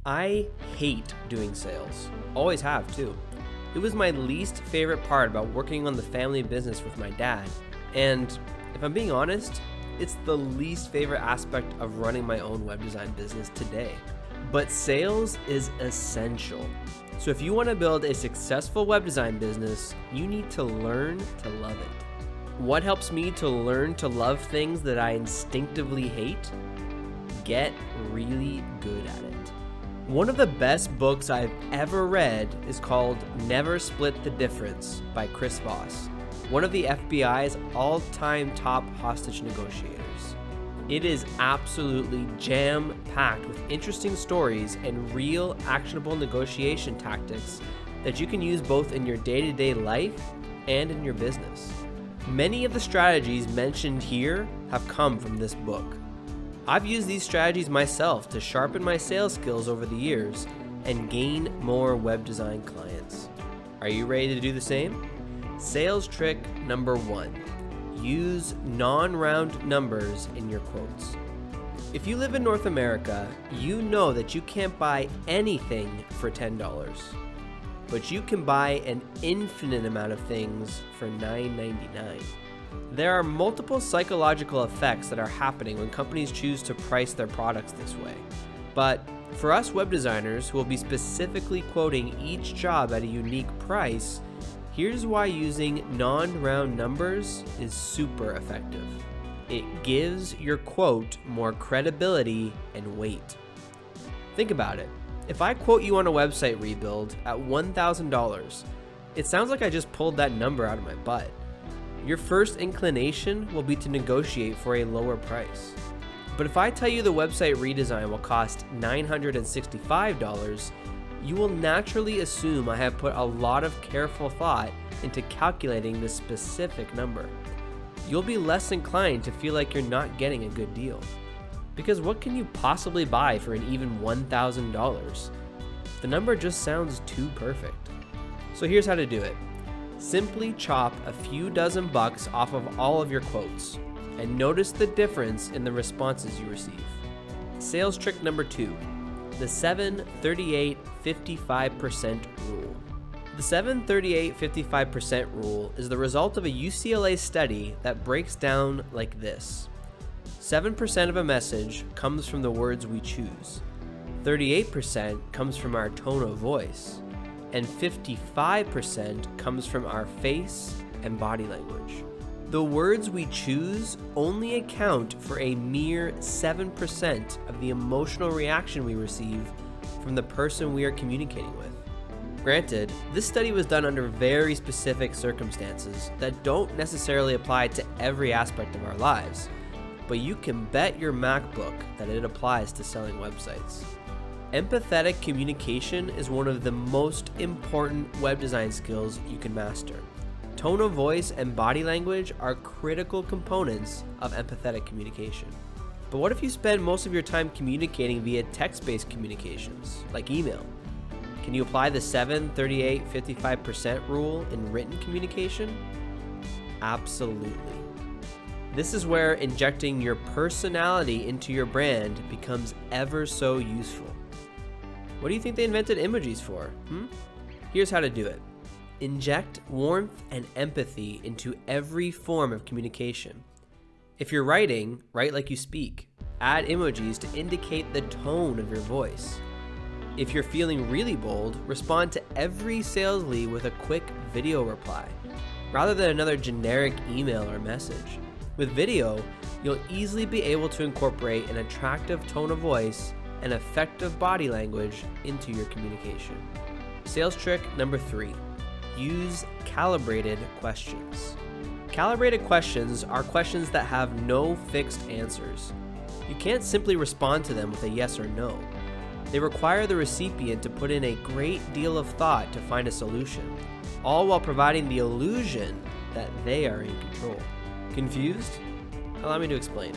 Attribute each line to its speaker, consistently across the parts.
Speaker 1: I hate doing sales. Always have too. It was my least favorite part about working on the family business with my dad. And if I'm being honest, it's the least favorite aspect of running my own web design business today. But sales is essential. So if you want to build a successful web design business, you need to learn to love it. What helps me to learn to love things that I instinctively hate? Get really good at it. One of the best books I've ever read is called Never Split the Difference by Chris Voss, one of the FBI's all-time top hostage negotiators. It is absolutely jam-packed with interesting stories and real actionable negotiation tactics that you can use both in your day-to-day life and in your business. Many of the strategies mentioned here have come from this book. I've used these strategies myself to sharpen my sales skills over the years and gain more web design clients. Are you ready to do the same? Sales trick number 1. Use non-round numbers in your quotes. If you live in North America, you know that you can't buy anything for $10, but you can buy an infinite amount of things for $9.99. There are multiple psychological effects that are happening when companies choose to price their products this way. But for us web designers who will be specifically quoting each job at a unique price, here's why using non-round numbers is super effective. It gives your quote more credibility and weight. Think about it. If I quote you on a website rebuild at $1,000, it sounds like I just pulled that number out of my butt. Your first inclination will be to negotiate for a lower price. But if I tell you the website redesign will cost $965, you will naturally assume I have put a lot of careful thought into calculating this specific number. You'll be less inclined to feel like you're not getting a good deal. Because what can you possibly buy for an even $1,000? The number just sounds too perfect. So here's how to do it. Simply chop a few dozen bucks off of all of your quotes and notice the difference in the responses you receive. Sales trick number 2, the 7-38-55% rule. The 7-38-55% rule is the result of a UCLA study that breaks down like this. 7% of a message comes from the words we choose. 38% comes from our tone of voice. And 55% comes from our face and body language. The words we choose only account for a mere 7% of the emotional reaction we receive from the person we are communicating with. Granted, this study was done under very specific circumstances that don't necessarily apply to every aspect of our lives, but you can bet your MacBook that it applies to selling websites. Empathetic communication is one of the most important web design skills you can master. Tone of voice and body language are critical components of empathetic communication. But what if you spend most of your time communicating via text-based communications, like email? Can you apply the 7-38-55% rule in written communication? Absolutely. This is where injecting your personality into your brand becomes ever so useful. What do you think they invented emojis for? Here's how to do it. Inject warmth and empathy into every form of communication. If you're writing, write like you speak. Add emojis to indicate the tone of your voice. If you're feeling really bold, respond to every sales lead with a quick video reply, rather than another generic email or message. With video, you'll easily be able to incorporate an attractive tone of voice and effective body language into your communication. Sales trick number 3, use calibrated questions. Calibrated questions are questions that have no fixed answers. You can't simply respond to them with a yes or no. They require the recipient to put in a great deal of thought to find a solution, all while providing the illusion that they are in control. Confused? Allow me to explain.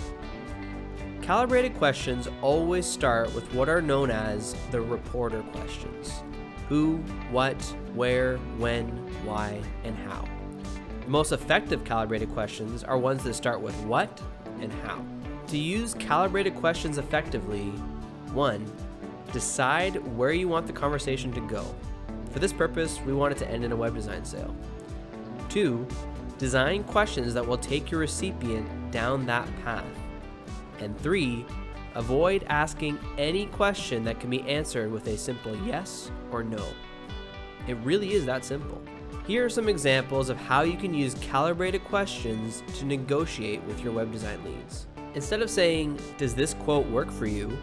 Speaker 1: Calibrated questions always start with what are known as the reporter questions. Who, what, where, when, why, and how. The most effective calibrated questions are ones that start with what and how. To use calibrated questions effectively, 1. decide where you want the conversation to go. For this purpose, we want it to end in a web design sale. 2, design questions that will take your recipient down that path. And 3, avoid asking any question that can be answered with a simple yes or no. It really is that simple. Here are some examples of how you can use calibrated questions to negotiate with your web design leads. Instead of saying, "Does this quote work for you?"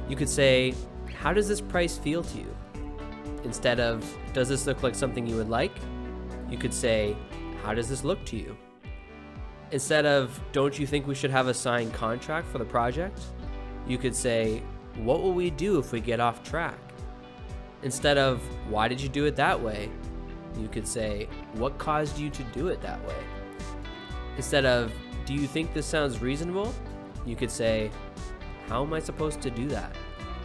Speaker 1: you could say, "How does this price feel to you?" Instead of, "Does this look like something you would like?" you could say, "How does this look to you?" Instead of, "Don't you think we should have a signed contract for the project?" you could say, "What will we do if we get off track?" Instead of, "Why did you do it that way?" you could say, "What caused you to do it that way?" Instead of, "Do you think this sounds reasonable?" you could say, "How am I supposed to do that?"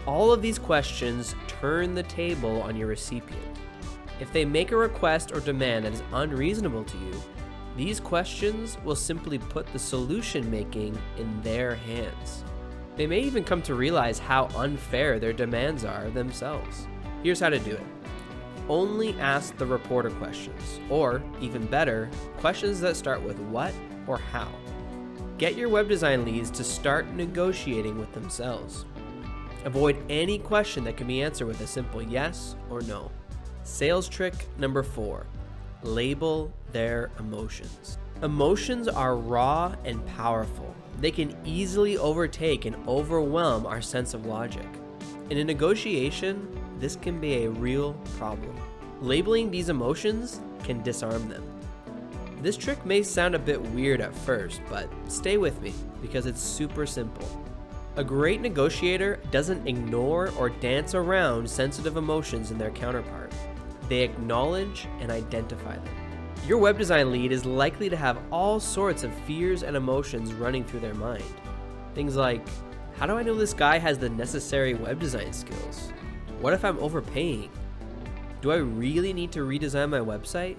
Speaker 1: All of these questions turn the table on your recipient. If they make a request or demand that is unreasonable to you, these questions will simply put the solution making in their hands. They may even come to realize how unfair their demands are themselves. Here's how to do it. Only ask the reporter questions, or even better, questions that start with what or how. Get your web design leads to start negotiating with themselves. Avoid any question that can be answered with a simple yes or no. Sales trick number 4, label their emotions. Emotions are raw and powerful. They can easily overtake and overwhelm our sense of logic. In a negotiation, this can be a real problem. Labeling these emotions can disarm them. This trick may sound a bit weird at first, but stay with me because it's super simple. A great negotiator doesn't ignore or dance around sensitive emotions in their counterpart. They acknowledge and identify them. Your web design lead is likely to have all sorts of fears and emotions running through their mind. Things like, how do I know this guy has the necessary web design skills? What if I'm overpaying? Do I really need to redesign my website?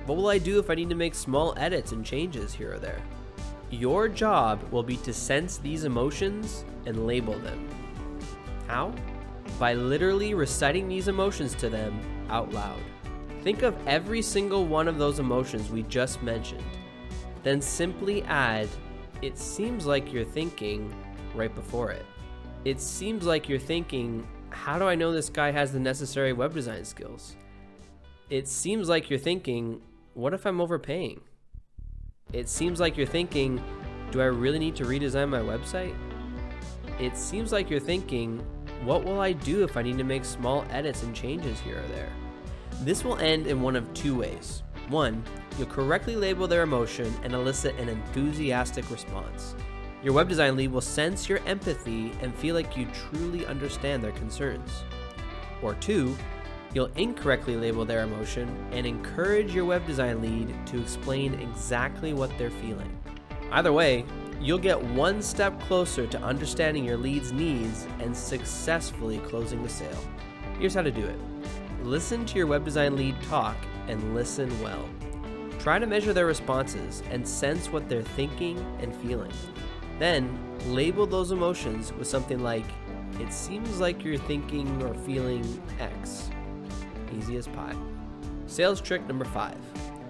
Speaker 1: What will I do if I need to make small edits and changes here or there? Your job will be to sense these emotions and label them. How? By literally reciting these emotions to them out loud. Think of every single one of those emotions we just mentioned. Then simply add, "It seems like you're thinking," right before it. It seems like you're thinking, how do I know this guy has the necessary web design skills? It seems like you're thinking, what if I'm overpaying? It seems like you're thinking, do I really need to redesign my website? It seems like you're thinking, what will I do if I need to make small edits and changes here or there? This will end in one of 2 ways. 1, you'll correctly label their emotion and elicit an enthusiastic response. Your web design lead will sense your empathy and feel like you truly understand their concerns. Or 2, you'll incorrectly label their emotion and encourage your web design lead to explain exactly what they're feeling. Either way, you'll get one step closer to understanding your lead's needs and successfully closing the sale. Here's how to do it. Listen to your web design lead talk and listen well. Try to measure their responses and sense what they're thinking and feeling. Then, label those emotions with something like, "It seems like you're thinking or feeling X." Easy as pie. Sales trick number 5.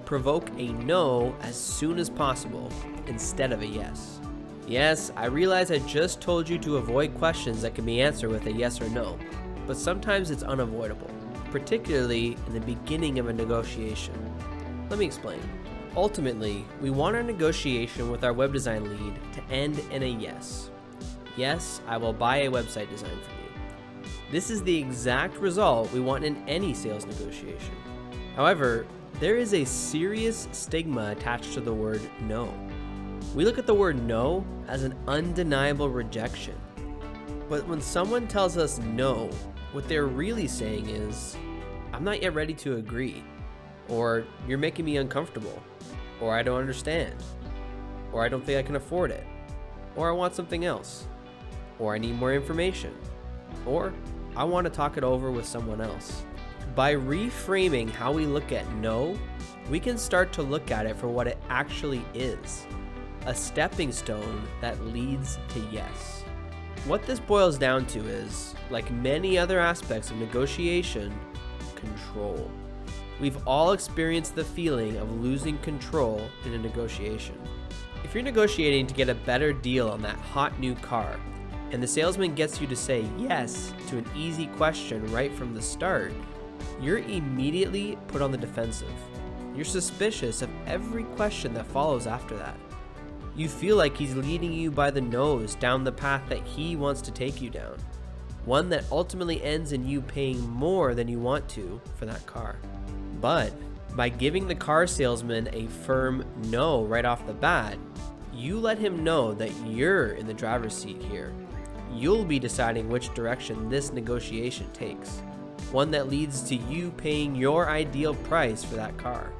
Speaker 1: Provoke a no as soon as possible instead of a yes. Yes, I realize I just told you to avoid questions that can be answered with a yes or no, but sometimes it's unavoidable, particularly in the beginning of a negotiation. Let me explain. Ultimately, we want our negotiation with our web design lead to end in a yes. Yes, I will buy a website design from you. This is the exact result we want in any sales negotiation. However, there is a serious stigma attached to the word no. We look at the word no as an undeniable rejection. But when someone tells us no, what they're really saying is, "I'm not yet ready to agree," or "You're making me uncomfortable," or "I don't understand," or "I don't think I can afford it," or "I want something else," or "I need more information," or "I want to talk it over with someone else." By reframing how we look at no, we can start to look at it for what it actually is, a stepping stone that leads to yes. What this boils down to is, like many other aspects of negotiation, control. We've all experienced the feeling of losing control in a negotiation. If you're negotiating to get a better deal on that hot new car, and the salesman gets you to say yes to an easy question right from the start, you're immediately put on the defensive. You're suspicious of every question that follows after that. You feel like he's leading you by the nose down the path that he wants to take you down, one that ultimately ends in you paying more than you want to for that car. But by giving the car salesman a firm no right off the bat, you let him know that you're in the driver's seat here. You'll be deciding which direction this negotiation takes, one that leads to you paying your ideal price for that car.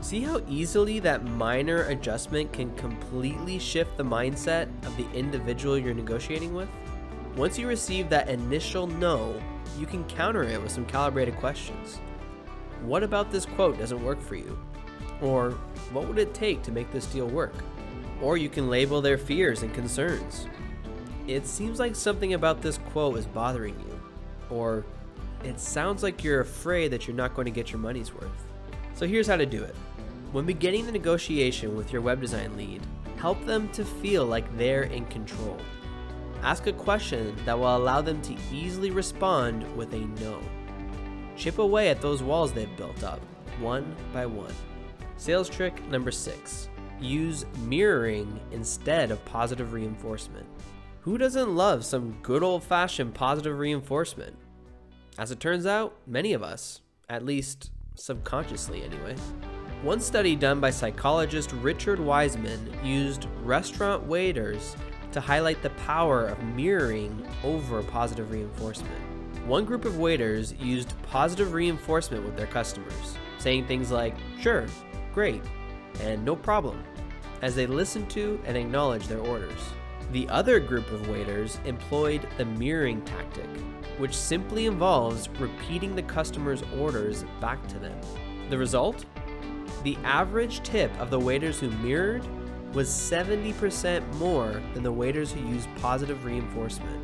Speaker 1: See how easily that minor adjustment can completely shift the mindset of the individual you're negotiating with? Once you receive that initial no, you can counter it with some calibrated questions. What about this quote doesn't work for you? Or what would it take to make this deal work? Or you can label their fears and concerns. It seems like something about this quote is bothering you. Or it sounds like you're afraid that you're not going to get your money's worth. So here's how to do it. When beginning the negotiation with your web design lead, help them to feel like they're in control. Ask a question that will allow them to easily respond with a no. Chip away at those walls they've built up, one by one. Sales trick number 6. Use mirroring instead of positive reinforcement. Who doesn't love some good old-fashioned positive reinforcement? As it turns out, many of us, at least subconsciously anyway. One study done by psychologist Richard Wiseman used restaurant waiters to highlight the power of mirroring over positive reinforcement. One group of waiters used positive reinforcement with their customers, saying things like, "Sure, great," and "no problem," as they listened to and acknowledged their orders. The other group of waiters employed the mirroring tactic, which simply involves repeating the customer's orders back to them. The result? The average tip of the waiters who mirrored was 70% more than the waiters who used positive reinforcement.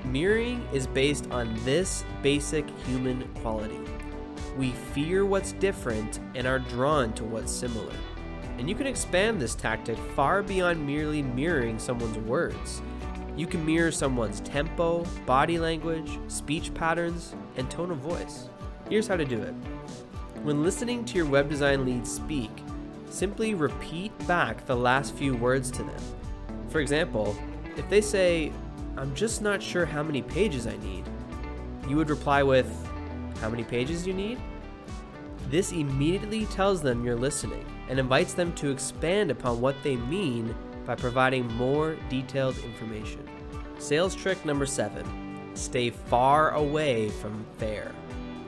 Speaker 1: Mirroring is based on this basic human quality. We fear what's different and are drawn to what's similar. And you can expand this tactic far beyond merely mirroring someone's words. You can mirror someone's tempo, body language, speech patterns, and tone of voice. Here's how to do it. When listening to your web design lead speak, simply repeat back the last few words to them. For example, if they say, "I'm just not sure how many pages I need," you would reply with, "How many pages do you need?" This immediately tells them you're listening and invites them to expand upon what they mean by providing more detailed information. Sales trick number 7, stay far away from fair.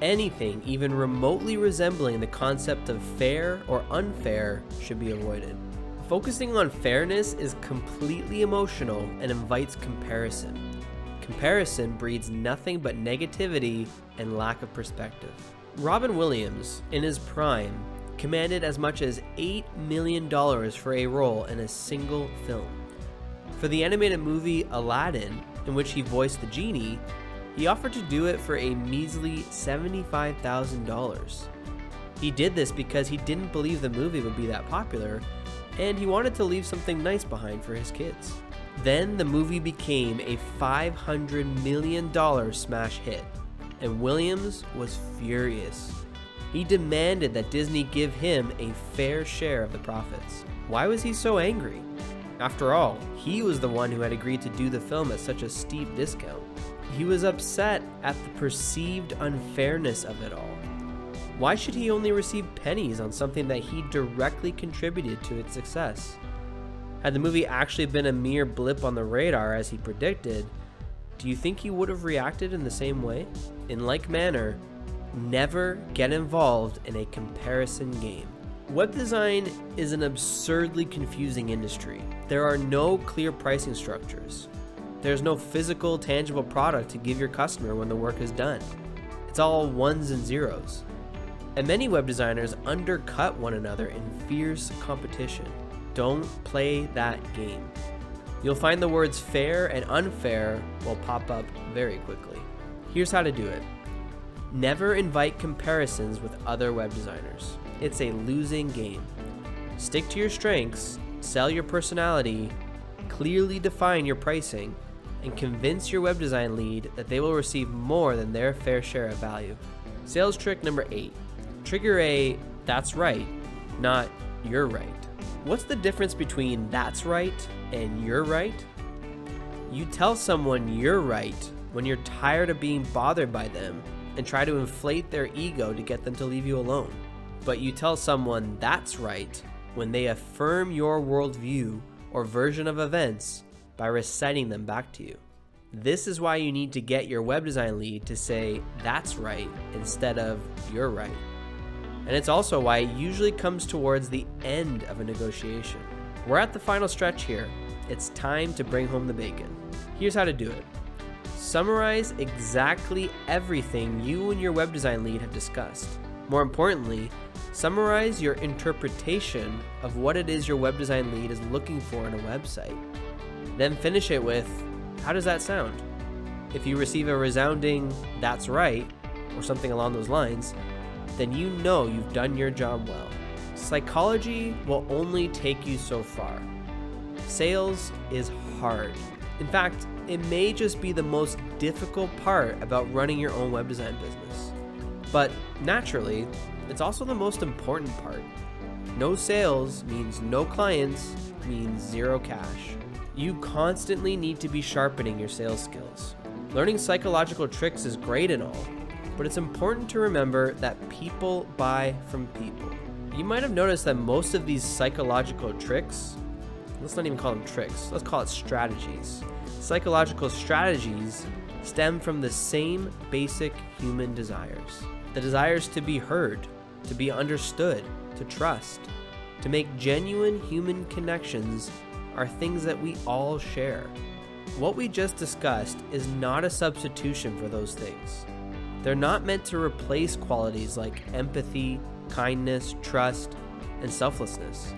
Speaker 1: Anything even remotely resembling the concept of fair or unfair should be avoided. Focusing on fairness is completely emotional and invites comparison. Comparison breeds nothing but negativity and lack of perspective. Robin Williams, in his prime, commanded as much as $8 million for a role in a single film. For the animated movie Aladdin, in which he voiced the genie, he offered to do it for a measly $75,000. He did this because he didn't believe the movie would be that popular, and he wanted to leave something nice behind for his kids. Then the movie became a $500 million smash hit, and Williams was furious. He demanded that Disney give him a fair share of the profits. Why was he so angry? After all, he was the one who had agreed to do the film at such a steep discount. He was upset at the perceived unfairness of it all. Why should he only receive pennies on something that he directly contributed to its success? Had the movie actually been a mere blip on the radar as he predicted, do you think he would have reacted in the same way? In like manner, never get involved in a comparison game. Web design is an absurdly confusing industry. There are no clear pricing structures. There's no physical, tangible product to give your customer when the work is done. It's all ones and zeros. And many web designers undercut one another in fierce competition. Don't play that game. You'll find the words fair and unfair will pop up very quickly. Here's how to do it. Never invite comparisons with other web designers. It's a losing game. Stick to your strengths, sell your personality, clearly define your pricing, and convince your web design lead that they will receive more than their fair share of value. Sales trick number 8. Trigger a "that's right," not "you're right." What's the difference between "that's right" and "you're right"? You tell someone you're right when you're tired of being bothered by them and try to inflate their ego to get them to leave you alone. But you tell someone that's right when they affirm your worldview or version of events by reciting them back to you. This is why you need to get your web design lead to say "that's right" instead of "you're right." And it's also why it usually comes towards the end of a negotiation. We're at the final stretch here. It's time to bring home the bacon. Here's how to do it. Summarize exactly everything you and your web design lead have discussed. More importantly, summarize your interpretation of what it is your web design lead is looking for in a website. Then finish it with, how does that sound? If you receive a resounding "that's right," or something along those lines, then you know you've done your job well. Psychology will only take you so far. Sales is hard. In fact, it may just be the most difficult part about running your own web design business. But naturally, it's also the most important part. No sales means no clients, means zero cash. You constantly need to be sharpening your sales skills. Learning psychological tricks is great and all, but it's important to remember that people buy from people. You might have noticed that most of these psychological tricks, let's not even call them tricks, let's call it strategies. Psychological strategies stem from the same basic human desires. The desires to be heard, to be understood, to trust, to make genuine human connections are things that we all share. What we just discussed is not a substitution for those things. They're not meant to replace qualities like empathy, kindness, trust, and selflessness.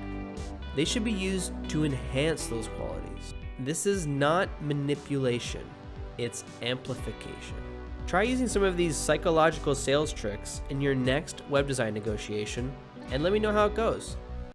Speaker 1: They should be used to enhance those qualities. This is not manipulation, it's amplification. Try using some of these psychological sales tricks in your next web design negotiation and let me know how it goes.